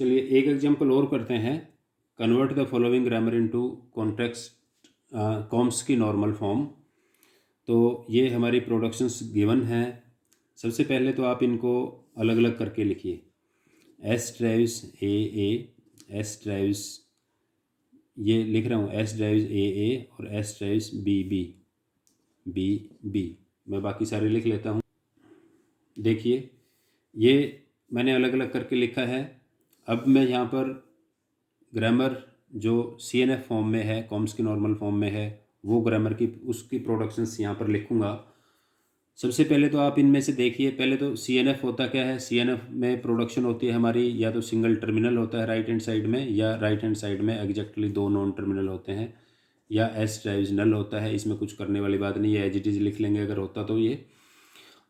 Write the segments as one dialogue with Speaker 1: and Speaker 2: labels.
Speaker 1: चलिए एक एग्जांपल और करते हैं। Convert the following grammar into context Chomsky normal form. तो ये हमारी प्रोडक्शंस गिवन हैं। सबसे पहले तो आप इनको अलग अलग करके लिखिए। एस ड्राइव्स ए, एस ड्राइव्स, ये लिख रहा हूँ एस ड्राइव्स ए और एस ड्राइव्स बी। मैं बाकी सारे लिख लेता हूँ। देखिए ये मैंने अलग अलग करके लिखा है। अब मैं यहाँ पर ग्रामर जो CNF फॉर्म में है, कॉम्स की नॉर्मल फॉर्म में है, वो ग्रामर की उसकी प्रोडक्शंस यहाँ पर लिखूँगा। सबसे पहले तो आप इनमें से देखिए, पहले तो CNF होता क्या है। CNF में प्रोडक्शन होती है हमारी, या तो सिंगल टर्मिनल होता है राइट हैंड साइड में, या राइट हैंड साइड में एग्जैक्टली 2 नॉन टर्मिनल होते हैं, या एस ड्राइव्स नल होता है। इसमें कुछ करने वाली बात नहीं है, एज इट इज़ लिख लेंगे अगर होता तो ये।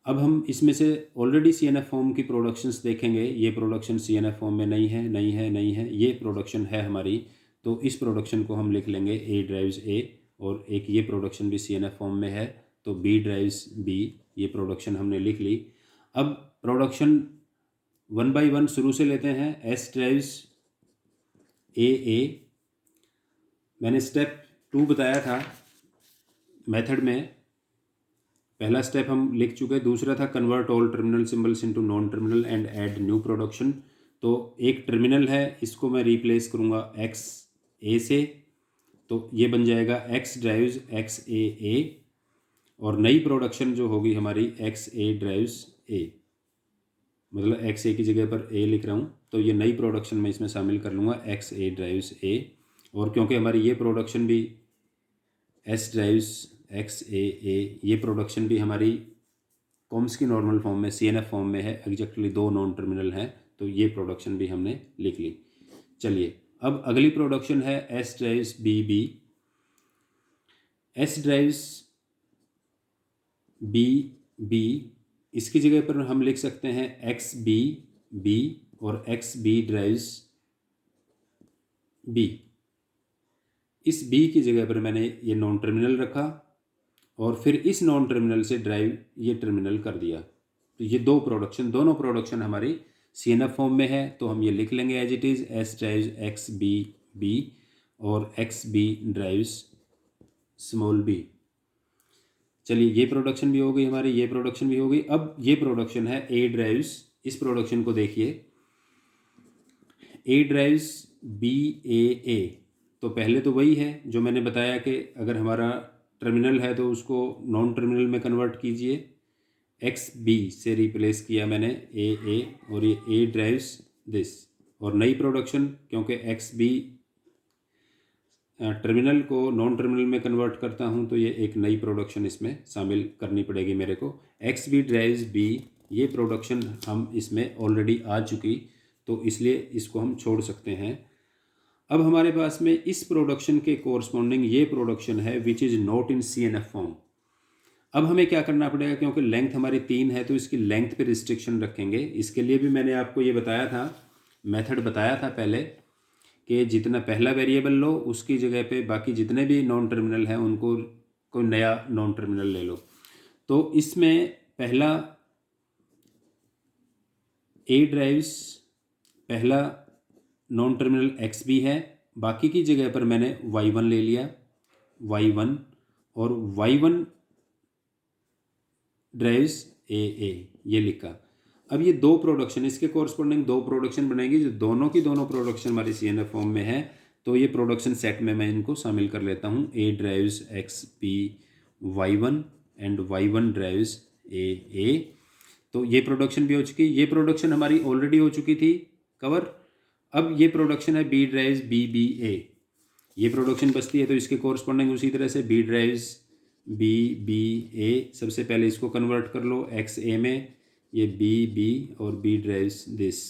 Speaker 1: अब हम इसमें से ऑलरेडी CNF फॉर्म की प्रोडक्शंस देखेंगे। ये प्रोडक्शन CNF फॉर्म में नहीं है, ये प्रोडक्शन है हमारी। तो इस प्रोडक्शन को हम लिख लेंगे A ड्राइव्स A, और एक ये प्रोडक्शन भी CNF फॉर्म में है तो B ड्राइव्स B। ये प्रोडक्शन हमने लिख ली। अब प्रोडक्शन 1 बाय 1 शुरू से लेते हैं। S drives A। मैंने स्टेप 2 बताया था मेथड में। पहला स्टेप हम लिख चुके, दूसरा था convert all terminal symbols into non terminal and add new production. तो एक टर्मिनल है, इसको मैं रिप्लेस करूँगा एक्स ए से, तो ये बन जाएगा एक्स ड्राइव्स एक्स ए, और नई प्रोडक्शन जो होगी हमारी एक्स ए ड्राइव्स ए, मतलब एक्स ए की जगह पर ए लिख रहा हूँ, तो ये नई प्रोडक्शन मैं इसमें शामिल कर लूँगा एक्स ए ड्राइव्स ए। और क्योंकि हमारी ये प्रोडक्शन भी एस ड्राइव्स एक्स ए, ये प्रोडक्शन भी हमारी कॉम्स की नॉर्मल फॉर्म में CNF फॉर्म में है, एग्जैक्टली 2 नॉन टर्मिनल हैं, तो ये प्रोडक्शन भी हमने लिख ली। चलिए अब अगली प्रोडक्शन है S derives B. S derives B, इसकी जगह पर हम लिख सकते हैं एक्स बी और एक्स बी ड्राइव्स बी। इस बी की जगह पर मैंने ये नॉन टर्मिनल रखा, और फिर इस नॉन टर्मिनल से ड्राइव ये टर्मिनल कर दिया। तो ये दोनों प्रोडक्शन हमारी CNF फॉर्म में है, तो हम ये लिख लेंगे as it is S drives X B और X B drives small B. चलिए ये प्रोडक्शन भी हो गई हमारी, ये प्रोडक्शन भी हो गई। अब ये प्रोडक्शन है A ड्राइव्स। इस प्रोडक्शन को देखिए, A ड्राइव्स A। तो पहले तो वही है जो मैंने बताया कि अगर हमारा टर्मिनल है तो उसको नॉन टर्मिनल में कन्वर्ट कीजिए। एक्स बी से रिप्लेस किया मैंने ए, और ये A ड्राइव्स दिस। और नई प्रोडक्शन, क्योंकि एक्स बी टर्मिनल को नॉन टर्मिनल में कन्वर्ट करता हूँ, तो ये एक नई प्रोडक्शन इसमें शामिल करनी पड़ेगी मेरे को। एक्स बी ड्राइव्स बी, ये प्रोडक्शन हम इसमें ऑलरेडी आ चुकी, तो इसलिए इसको हम छोड़ सकते हैं। अब हमारे पास में इस प्रोडक्शन के कोरस्पॉन्डिंग ये प्रोडक्शन है which is not in CNF form. अब हमें क्या करना पड़ेगा, क्योंकि लेंथ हमारी 3 है तो इसकी लेंथ पे रिस्ट्रिक्शन रखेंगे। इसके लिए भी मैंने आपको ये बताया था, मेथड बताया था पहले, कि जितना पहला वेरिएबल लो उसकी जगह पे बाकी जितने भी नॉन टर्मिनल हैं उनको कोई नया नॉन टर्मिनल ले लो। तो इसमें पहला A ड्राइव्स पहला नॉन टर्मिनल एक्स बी है, बाकी की जगह पर मैंने Y1 ले लिया, Y1 और Y1 ड्राइव्स ए, ये लिखा। अब ये 2 प्रोडक्शन, इसके कोरस्पॉन्डिंग 2 प्रोडक्शन बनेगी जो दोनों की दोनों प्रोडक्शन हमारी CNF फॉर्म में है। तो ये प्रोडक्शन सेट में मैं इनको शामिल कर लेता हूँ। A drives X B Y1 and Y1 drives A. तो ये प्रोडक्शन भी हो चुकी। ये प्रोडक्शन हमारी ऑलरेडी हो चुकी थी कवर। अब ये प्रोडक्शन है B ड्राइव्स बी ए, ये प्रोडक्शन बचती है, तो इसके कोरस्पॉन्डिंग उसी तरह से B ड्राइव्स बी ए। सबसे पहले इसको कन्वर्ट कर लो एक्स ए में, ये बी और B drives this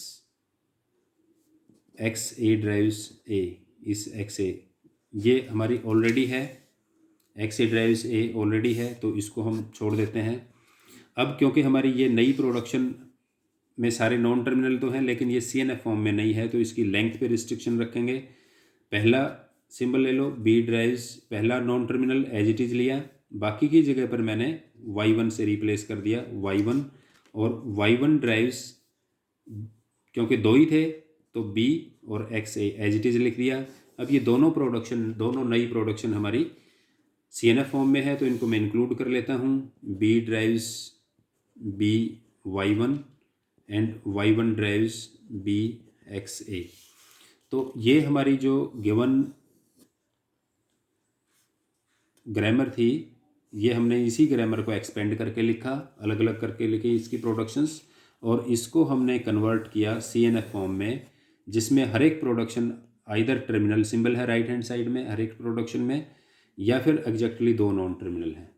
Speaker 1: X A drives A, इस एक्स ए, ये हमारी ऑलरेडी है, X A drives A already है, तो इसको हम छोड़ देते हैं। अब क्योंकि हमारी ये नई प्रोडक्शन में सारे नॉन टर्मिनल तो हैं लेकिन ये CNF फॉर्म में नहीं है, तो इसकी लेंथ पे रिस्ट्रिक्शन रखेंगे। पहला सिंबल ले लो B ड्राइव्स, पहला non terminal as it is लिया, बाकी की जगह पर मैंने Y1 से रिप्लेस कर दिया Y1, और Y1 ड्राइव्स, क्योंकि 2 ही थे तो बी और X A as it is लिख दिया। अब ये दोनों नई प्रोडक्शन हमारी CNF फॉर्म में है, तो इनको मैं इंक्लूड कर लेता हूँ। B drives B Y1 and Y1 drives B X A. तो ये हमारी जो गिवन ग्रामर थी, ये हमने इसी ग्रामर को एक्सपेंड करके लिखा, अलग अलग करके लिखी इसकी प्रोडक्शंस, और इसको हमने कन्वर्ट किया CNF फॉर्म में, जिसमें हर एक प्रोडक्शन आइदर टर्मिनल सिंबल है राइट हैंड साइड में हर एक प्रोडक्शन में, या फिर एग्जैक्टली दो नॉन टर्मिनल हैं।